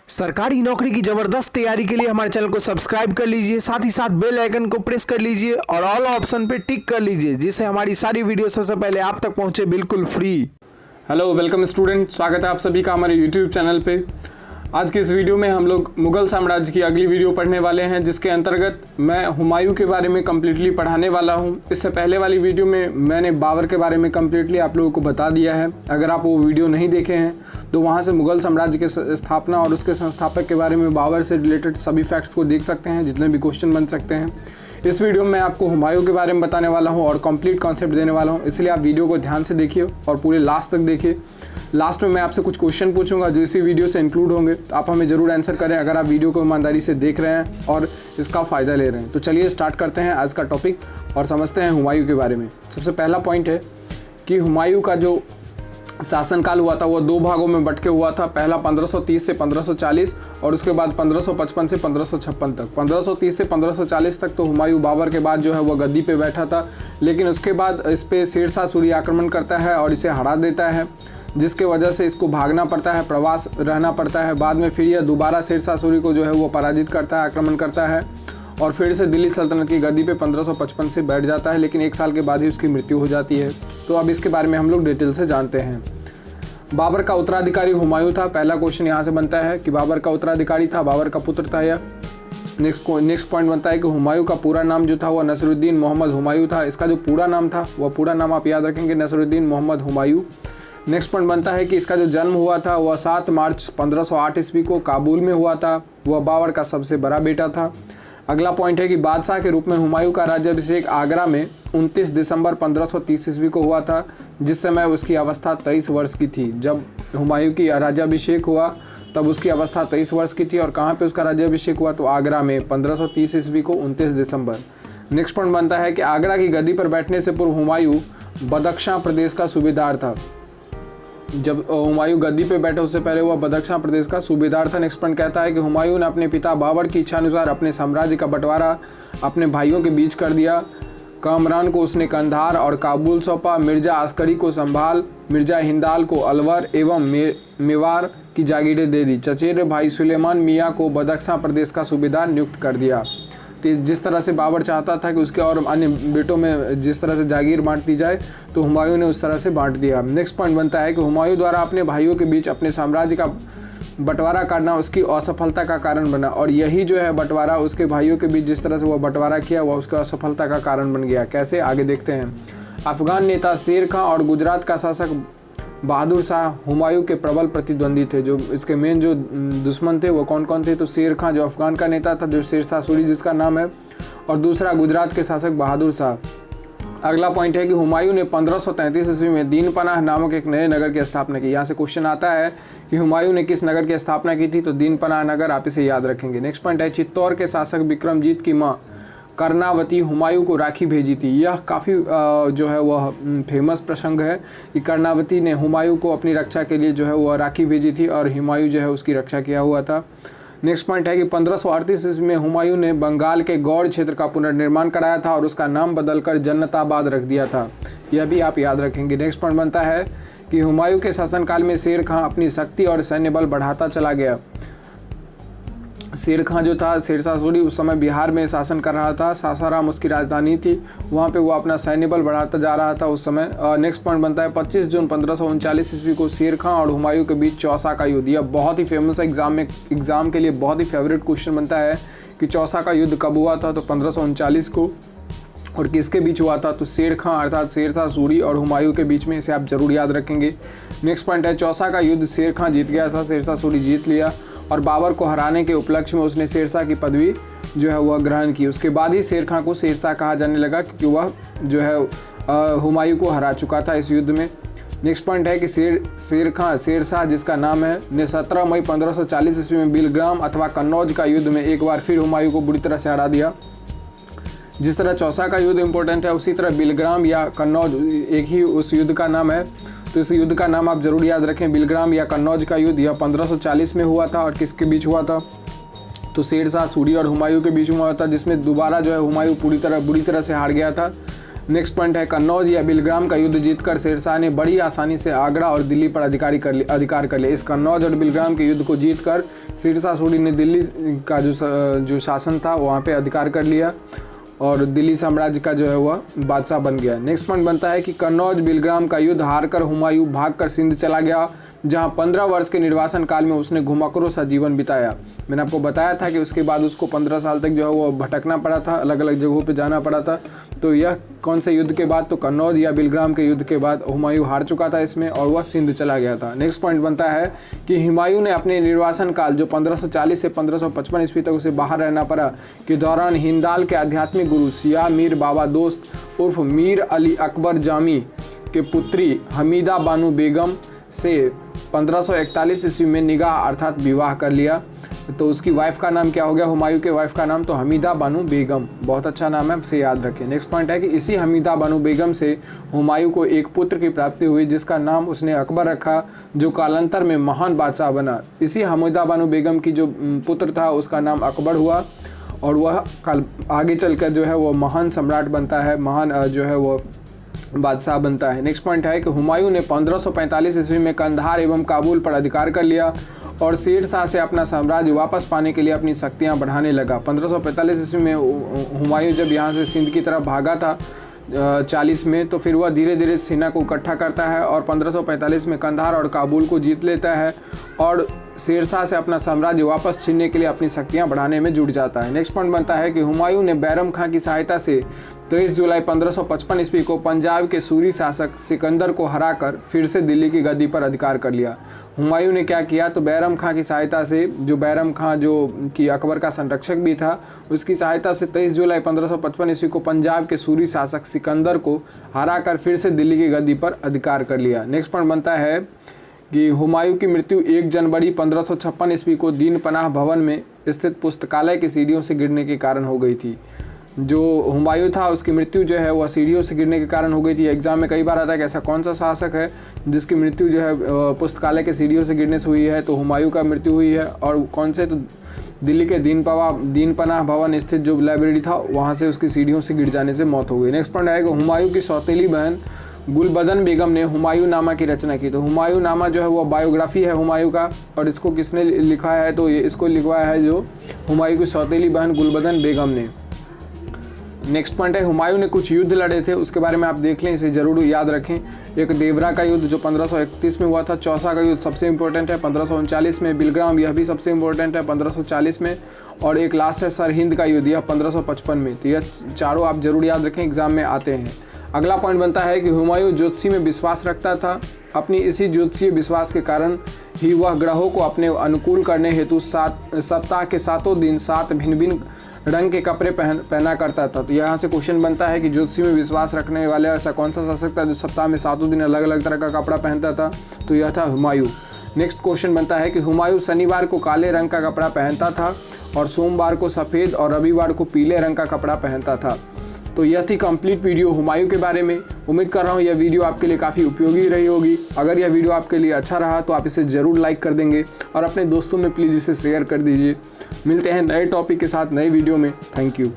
सरकारी नौकरी की जबरदस्त तैयारी के लिए हमारे चैनल को सब्सक्राइब कर लीजिए, साथ ही साथ बेल आइकन को प्रेस कर लीजिए और ऑल ऑप्शन पे टिक कर लीजिए, जिससे हमारी सारी वीडियो सबसे पहले आप तक पहुंचे बिल्कुल फ्री। हेलो, वेलकम स्टूडेंट, स्वागत है आप सभी का हमारे यूट्यूब चैनल पे। आज की इस वीडियो में हम लोग मुगल साम्राज्य की अगली वीडियो पढ़ने वाले हैं, जिसके अंतर्गत मैं हुमायूं के बारे में कम्प्लीटली पढ़ाने वाला हूं। इससे पहले वाली वीडियो में मैंने बाबर के बारे में कम्प्लीटली आप लोगों को बता दिया है। अगर आप वो वीडियो नहीं देखे हैं तो वहां से मुगल साम्राज्य के स्थापना और उसके संस्थापक के बारे में बाबर से रिलेटेड सभी फैक्ट्स को देख सकते हैं, जितने भी क्वेश्चन बन सकते हैं। इस वीडियो में मैं आपको हुमायूं के बारे में बताने वाला हूं और कंप्लीट कॉन्सेप्ट देने वाला हूं, इसलिए आप वीडियो को ध्यान से देखिए और पूरे लास्ट तक देखिए। लास्ट में मैं आपसे कुछ क्वेश्चन पूछूंगा जो इसी वीडियो से इंक्लूड होंगे, तो आप हमें जरूर आंसर करें अगर आप वीडियो को ईमानदारी से देख रहे हैं और इसका फ़ायदा ले रहे हैं। तो चलिए स्टार्ट करते हैं आज का टॉपिक और समझते हैं हुमायूं के बारे में। सबसे पहला पॉइंट है कि हुमायूं का जो शासनकाल हुआ था वो दो भागों में बट के हुआ था। पहला 1530 से 1540 और उसके बाद 1555 से 1556 तक। 1530 से 1540 तक तो हुमायूं बाबर के बाद जो है वो गद्दी पे बैठा था, लेकिन उसके बाद इस पे शेरशाह सूरी आक्रमण करता है और इसे हरा देता है, जिसके वजह से इसको भागना पड़ता है, प्रवास रहना पड़ता है। बाद में फिर यह दोबारा शेरशाह सूरी को जो है वो पराजित करता है, आक्रमण करता है और फिर से दिल्ली सल्तनत की गद्दी पे 1555 से बैठ जाता है, लेकिन एक साल के बाद ही उसकी मृत्यु हो जाती है। तो अब इसके बारे में हम लोग डिटेल से जानते हैं। बाबर का उत्तराधिकारी हुमायूं था। पहला क्वेश्चन यहाँ से बनता है कि बाबर का उत्तराधिकारी था, बाबर का पुत्र था यह। नेक्स्ट पॉइंट बनता है कि हुमायूं का पूरा नाम जो था वह नसरुद्दीन मोहम्मद हुमायूं था। इसका जो पूरा नाम था वह पूरा नाम आप याद रखेंगे, नसरुद्दीन मोहम्मद हुमायूं। नेक्स्ट पॉइंट बनता है कि इसका जो जन्म हुआ था वह 7 मार्च 1508 ईस्वी को काबुल में हुआ था। वह बाबर का सबसे बड़ा बेटा था। अगला पॉइंट है कि बादशाह के रूप में हुमायूं का राज्याभिषेक आगरा में 29 दिसंबर 1530 ईस्वी को हुआ था, जिस समय उसकी अवस्था 23 वर्ष की थी। जब हुमायूं की राज्याभिषेक हुआ तब उसकी अवस्था 23 वर्ष की थी। और कहाँ पे उसका राज्याभिषेक हुआ? तो आगरा में 1530 ईस्वी को 29 दिसंबर। नेक्स्ट पॉइंट बनता है कि आगरा की गद्दी पर बैठने से पूर्व हुमायूं बदख्शां प्रदेश का सूबेदार था। जब हुमायूं गद्दी पे बैठे उससे पहले वह बदख्शां प्रदेश का सूबेदार था। नेक्स्ट पॉइंट कहता है कि हुमायूं ने अपने पिता बाबर की इच्छा अनुसार अपने साम्राज्य का बंटवारा अपने भाइयों के बीच कर दिया। कामरान को उसने कंधार और काबुल सौंपा, मिर्जा अस्करी को संभाल, मिर्जा हिंदाल को अलवर एवं मेवार की जागीरें दे दी। चचेरे भाई सुलेमान मियाँ को बदख्शां प्रदेश का सूबेदार नियुक्त कर दिया। जिस तरह से बाबर चाहता था कि उसके और अन्य बेटों में जिस तरह से जागीर बांट दी जाए, तो हुमायूं ने उस तरह से बांट दिया। नेक्स्ट पॉइंट बनता है कि हुमायूं द्वारा अपने भाइयों के बीच अपने साम्राज्य का बंटवारा करना उसकी असफलता का कारण बना, और यही जो है बंटवारा उसके भाइयों के बीच जिस तरह से वह बंटवारा किया वह उसकी असफलता का कारण बन गया। कैसे, आगे देखते हैं। अफगान नेता शेर खां और गुजरात का शासक बहादुर शाह हुमायूं के प्रबल प्रतिद्वंदी थे। जो इसके मेन जो दुश्मन थे वो कौन कौन थे? तो शेर खां जो अफगान का नेता था, जो शेरशाह सूरी जिसका नाम है, और दूसरा गुजरात के शासक बहादुर शाह। अगला पॉइंट है कि हुमायूं ने 1533 ईस्वी में दीनपनाह नामक एक नए नगर की स्थापना की। यहाँ से क्वेश्चन आता है कि हुमायूं ने किस नगर की स्थापना की थी? तो दीनपनाह नगर, आप इसे याद रखेंगे। नेक्स्ट पॉइंट है चित्तौड़ के शासक विक्रमजीत की माँ कर्णावती हुमायूं को राखी भेजी थी। यह काफ़ी जो है वह फेमस प्रसंग है कि कर्णावती ने हुमायूं को अपनी रक्षा के लिए जो है वह राखी भेजी थी और हुमायूं जो है उसकी रक्षा किया हुआ था। नेक्स्ट पॉइंट है कि 1538 ईस्वी में हुमायूं ने बंगाल के गौड़ क्षेत्र का पुनर्निर्माण कराया था और उसका नाम बदलकर जन्नताबाद रख दिया था। यह भी आप याद रखेंगे। नेक्स्ट पॉइंट बनता है कि हुमायूं के शासनकाल में शेर खां अपनी शक्ति और सैन्य बल बढ़ाता चला गया। शेर खां जो था, शेरशाह सूरी उस समय बिहार में शासन कर रहा था, सासाराम उसकी राजधानी थी, वहाँ पे वो अपना सैन्य बल बढ़ाता जा रहा था उस समय। नेक्स्ट पॉइंट बनता है 25 जून 1539 ईस्वी को शेर खां और हुमायूं के बीच चौसा का युद्ध। यह बहुत ही फेमस एग्जाम के लिए बहुत ही फेवरेट क्वेश्चन बनता है कि चौसा का युद्ध कब हुआ था? तो 1539 को। और किसके बीच हुआ था? तो शेर खां अर्थात शेरशाह सूरी और हुमायूं के बीच में। इसे आप जरूर याद रखेंगे। नेक्स्ट पॉइंट है चौसा का युद्ध शेर खां जीत गया था, शेरशाह सूरी जीत लिया, और बाबर को हराने के उपलक्ष्य में उसने शेरशाह की पदवी जो है वह ग्रहण की। उसके बाद ही शेर खां को शेरशाह कहा जाने लगा, क्योंकि वह जो है हुमायूं को हरा चुका था इस युद्ध में। नेक्स्ट पॉइंट है कि शेरशाह जिसका नाम है, ने 17 मई 1540 ईस्वी में बिलग्राम अथवा कन्नौज का युद्ध में एक बार फिर हुमायूं को बुरी तरह से हरा दिया। जिस तरह चौसा का युद्ध इंपॉर्टेंट है, उसी तरह बिलग्राम या कन्नौज एक ही उस युद्ध का नाम है। तो इस युद्ध का नाम आप जरूर याद रखें, बिलग्राम या कन्नौज का युद्ध। यह 1540 में हुआ था और किसके बीच हुआ था? तो शेरशाह सूरी और हुमायूं के बीच हुआ था, जिसमें दोबारा जो है हुमायूं बुरी तरह से हार गया था। नेक्स्ट पॉइंट है कन्नौज या बिलग्राम का युद्ध जीतकर शेरशाह ने बड़ी आसानी से आगरा और दिल्ली पर अधिकार कर लिया। इस कन्नौज और बिलग्राम के युद्ध को जीतकर शेरशाह सूरी ने दिल्ली का जो शासन था वहाँ पे अधिकार कर लिया और दिल्ली साम्राज्य का जो है वह बादशाह बन गया। नेक्स्ट पॉइंट बनता है कि कन्नौज बिलग्राम का युद्ध हारकर हुमायूं भागकर सिंध चला गया, जहां 15 वर्ष के निर्वासन काल में उसने घुमक्कड़ों सा जीवन बिताया। मैंने आपको बताया था कि उसके बाद उसको 15 साल तक जो है वो भटकना पड़ा था, अलग अलग जगहों पे जाना पड़ा था। तो यह कौन से युद्ध के बाद? तो कन्नौज या बिलग्राम के युद्ध के बाद हुमायूं हार चुका था इसमें और वह सिंध चला गया था। नेक्स्ट पॉइंट बनता है कि हुमायूं ने अपने निर्वासन काल जो 1540 से 1555 ईस्वी तक उसे बाहर रहना पड़ा के दौरान हिंदाल के आध्यात्मिक गुरु सिया मीर बाबा दोस्त उर्फ मीर अली अकबर जामी के पुत्री हमीदा बानो बेगम से 1541 ईस्वी में निगाह अर्थात विवाह कर लिया। तो उसकी वाइफ का नाम क्या हो गया? हुमायूं के वाइफ का नाम तो हमीदा बानो बेगम, बहुत अच्छा नाम है, इसे याद रखें। नेक्स्ट पॉइंट है कि इसी हमीदा बानो बेगम से हुमायूं को एक पुत्र की प्राप्ति हुई जिसका नाम उसने अकबर रखा, जो कालांतर में महान बादशाह बना। इसी हमीदा बानो बेगम की जो पुत्र था उसका नाम अकबर हुआ और वह आगे चलकर जो है वो महान सम्राट बनता है, महान जो है वो बादशाह बनता है। नेक्स्ट पॉइंट है कि हुमायूं ने 1545 ईस्वी में कंधार एवं काबुल पर अधिकार कर लिया और शेरशाह से अपना साम्राज्य वापस पाने के लिए अपनी शक्तियां बढ़ाने लगा। 1545 ईस्वी में हुमायूं जब यहाँ से सिंध की तरफ भागा था 40 में, तो फिर वह धीरे धीरे सेना को इकट्ठा करता है और 1545 में कंधार और काबुल को जीत लेता है और शेरशाह से अपना साम्राज्य वापस छीनने के लिए अपनी शक्तियां बढ़ाने में जुट जाता है। नेक्स्ट पॉइंट बनता है कि हुमायूं ने बैरम खां की सहायता से 23 जुलाई 1555 ईस्वी को पंजाब के सूरी शासक सिकंदर को हराकर फिर से दिल्ली की गद्दी पर अधिकार कर लिया। हुमायूं ने क्या किया? तो बैरम खां की सहायता से, जो बैरम खां जो कि अकबर का संरक्षक भी था, उसकी सहायता से 23 जुलाई 1555 ईस्वी को पंजाब के सूरी शासक सिकंदर को हराकर फिर से दिल्ली की गद्दी पर अधिकार कर लिया। नेक्स्ट पॉइंट बनता है कि हुमायूं की मृत्यु 1 जनवरी 1556 ईस्वी को दीन पनाह भवन में स्थित पुस्तकालय की सीढ़ियों से गिरने के कारण हो गई थी। जो हुमायूं था उसकी मृत्यु जो है वह सीढ़ियों से गिरने के कारण हो गई थी। एग्जाम में कई बार आता है कि ऐसा कौन सा शासक है जिसकी मृत्यु जो है पुस्तकालय के सीढ़ियों से गिरने से हुई है, तो हुमायूं का मृत्यु हुई है। और कौन से? तो दिल्ली के दीन पनाह भवन स्थित जो लाइब्रेरी था वहाँ से उसकी सीढ़ियों से गिर जाने से मौत हो गई। नेक्स्ट पॉइंट आएगा हुमायूं की सौतेली बहन गुलबदन बेगम ने हुमायूं नामा की रचना की। तो हुमायूं नामा जो है वो बायोग्राफी है हुमायूं का और इसको किसने लिखा है? तो ये इसको लिखवाया है जो हुमायूं की सौतेली बहन गुलबदन बेगम ने। नेक्स्ट पॉइंट है हुमायूं ने कुछ युद्ध लड़े थे, उसके बारे में आप देख लें, इसे जरूर याद रखें। एक देवरा का युद्ध जो 1531 में हुआ था, चौसा का युद्ध सबसे इंपॉर्टेंट है 1539 में, बिलग्राम यह भी सबसे इंपॉर्टेंट है 1540 में, और एक लास्ट है सरहिंद का युद्ध, यह 1555 में। तो यह चारों आप जरूर याद रखें, एग्जाम में आते हैं। अगला पॉइंट बनता है कि हुमायूं ज्योतिषी में विश्वास रखता था। अपनी इसी ज्योतिषीय विश्वास के कारण ही वह ग्रहों को अपने अनुकूल करने हेतु सप्ताह के 7 दिन 7 भिन्न भिन्न रंग के कपड़े पहना करता था। तो यहाँ से क्वेश्चन बनता है कि ज्योतिषी में विश्वास रखने वाले ऐसा कौन सा शासक था जो सप्ताह में 7 दिन अलग अलग तरह का कपड़ा पहनता था? तो यह था हुमायूं। नेक्स्ट क्वेश्चन बनता है कि हुमायूं शनिवार को काले रंग का कपड़ा पहनता था और सोमवार को सफ़ेद और रविवार को पीले रंग का कपड़ा पहनता था। तो यह थी कंप्लीट वीडियो हुमायूं के बारे में। उम्मीद कर रहा हूँ यह वीडियो आपके लिए काफ़ी उपयोगी रही होगी। अगर यह वीडियो आपके लिए अच्छा रहा तो आप इसे ज़रूर लाइक कर देंगे और अपने दोस्तों में प्लीज़ इसे शेयर कर दीजिए। मिलते हैं नए टॉपिक के साथ नए वीडियो में। Thank you.